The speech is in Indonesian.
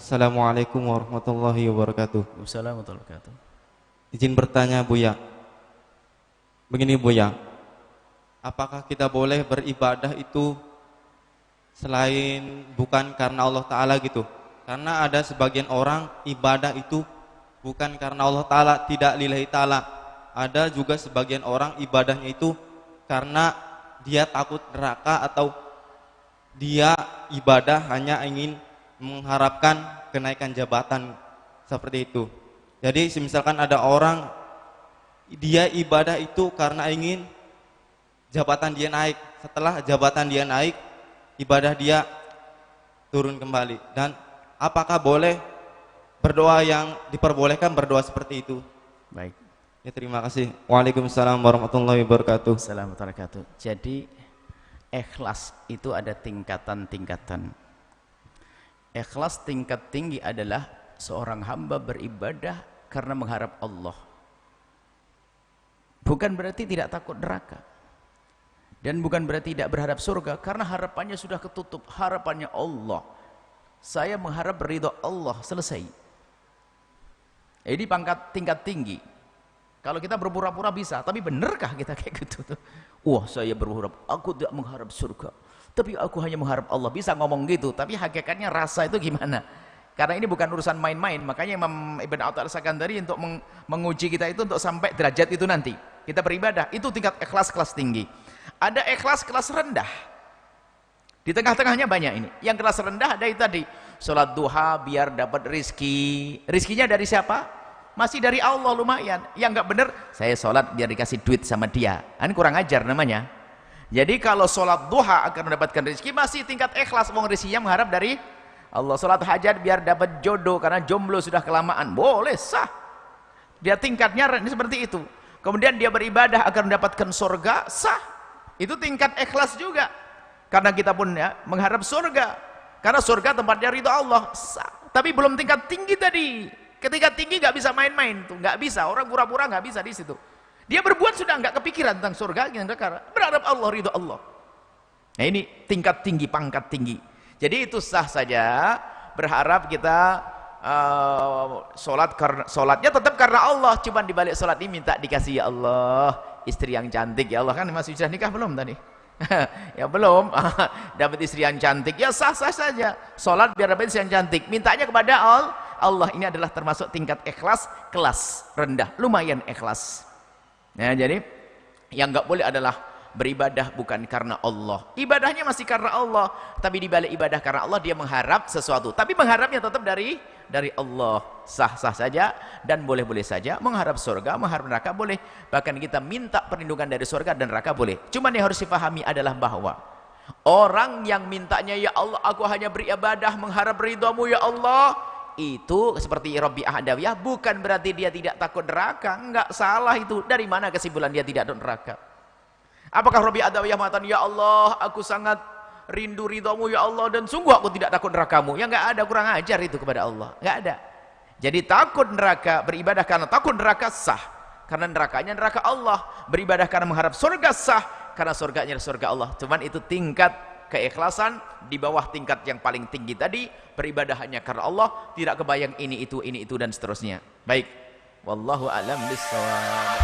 Assalamualaikum warahmatullahi wabarakatuh. Wassalamualaikum warahmatullahi wabarakatuh. Izin bertanya Buya. Begini Buya, apakah kita boleh beribadah itu selain bukan karena Allah Ta'ala gitu? Karena ada sebagian orang ibadah itu bukan karena Allah Ta'ala, tidak lillahi ta'ala. Ada juga sebagian orang ibadahnya itu karena dia takut neraka, atau dia ibadah hanya ingin mengharapkan kenaikan jabatan, seperti itu. Jadi misalkan ada orang dia ibadah itu karena ingin jabatan dia naik, setelah jabatan dia naik ibadah dia turun kembali. Dan apakah boleh berdoa yang diperbolehkan berdoa seperti itu? Baik. Ya, terima kasih. Waalaikumsalam warahmatullahi wabarakatuh. Assalamualaikum warahmatullahi wabarakatuh. Jadi ikhlas itu ada tingkatan-tingkatan. Ikhlas tingkat tinggi adalah seorang hamba beribadah karena mengharap Allah. Bukan berarti tidak takut neraka. Dan bukan berarti tidak berharap surga, karena harapannya sudah ketutup, harapannya Allah. Saya mengharap ridho Allah, selesai. Ini pangkat tingkat tinggi. Kalau kita berpura-pura bisa, tapi benarkah kita kayak gitu tuh? Wah, saya berharap, aku tidak mengharap surga, tapi aku hanya mengharap Allah. Bisa ngomong gitu, tapi hakikatnya rasa itu gimana? Karena ini bukan urusan main-main. Makanya Imam Ibn Attal Sakandari untuk menguji kita itu untuk sampai derajat itu nanti. Kita beribadah, itu tingkat ikhlas kelas tinggi. Ada ikhlas kelas rendah. Di tengah-tengahnya banyak ini. Yang kelas rendah ada itu tadi, sholat duha biar dapat rizki. Rizkinya dari siapa? Masih dari Allah, lumayan. Yang nggak benar, saya sholat biar dikasih duit sama dia. Kan kurang ajar namanya. Jadi kalau sholat duha akan mendapatkan rezeki, masih tingkat ikhlas. Wong rezekinya mengharap dari Allah. Sholat hajat biar dapat jodoh karena jomblo sudah kelamaan, boleh, sah. Dia tingkatnya seperti itu. Kemudian dia beribadah akan mendapatkan surga, sah. Itu tingkat ikhlas juga. Karena kita pun ya mengharap surga. Karena surga tempatnya ridho Allah, sah. Tapi belum tingkat tinggi tadi. Ketika tinggi nggak bisa main-main tuh, nggak bisa. Orang pura-pura nggak bisa di situ. Dia berbuat sudah nggak kepikiran tentang surga, berharap Allah, ridho Allah. Nah ini tingkat tinggi, pangkat tinggi. Jadi itu sah saja. Berharap kita sholatnya tetap karena Allah. Cuman dibalik sholat ini minta dikasih, ya Allah istri yang cantik, ya Allah. Kan masih sudah nikah belum tadi? Ya belum. Dapat istri yang cantik, ya sah-sah saja. Sholat biar dapat istri yang cantik, mintanya kepada Allah. Ini adalah termasuk tingkat ikhlas kelas rendah, lumayan ikhlas. Nah, jadi yang nggak boleh adalah beribadah bukan karena Allah. Ibadahnya masih karena Allah, tapi dibalik ibadah karena Allah dia mengharap sesuatu. Tapi mengharapnya tetap dari Allah. Sah-sah saja dan boleh-boleh saja. Mengharap surga, mengharap neraka boleh. Bahkan kita minta perlindungan dari surga dan neraka boleh. Cuman yang harus dipahami adalah bahwa orang yang mintanya, ya Allah aku hanya beribadah mengharap ridhamu ya Allah, itu seperti Rabi'ah Adawiyah, bukan berarti dia tidak takut neraka. Enggak, salah itu. Dari mana kesimpulan dia tidak takut neraka? Apakah Rabi'ah Adawiyah mengatakan, ya Allah aku sangat rindu ridhamu ya Allah, dan sungguh aku tidak takut nerakamu? Ya enggak ada, kurang ajar itu kepada Allah. Enggak ada. Jadi takut neraka, beribadah karena takut neraka sah, karena nerakanya neraka Allah. Beribadah karena mengharap surga sah, karena surganya surga Allah. Cuman itu tingkat keikhlasan di bawah tingkat yang paling tinggi tadi, beribadah hanya karena Allah, tidak kebayang ini itu dan seterusnya. Baik, wallahu a'lam bishawab.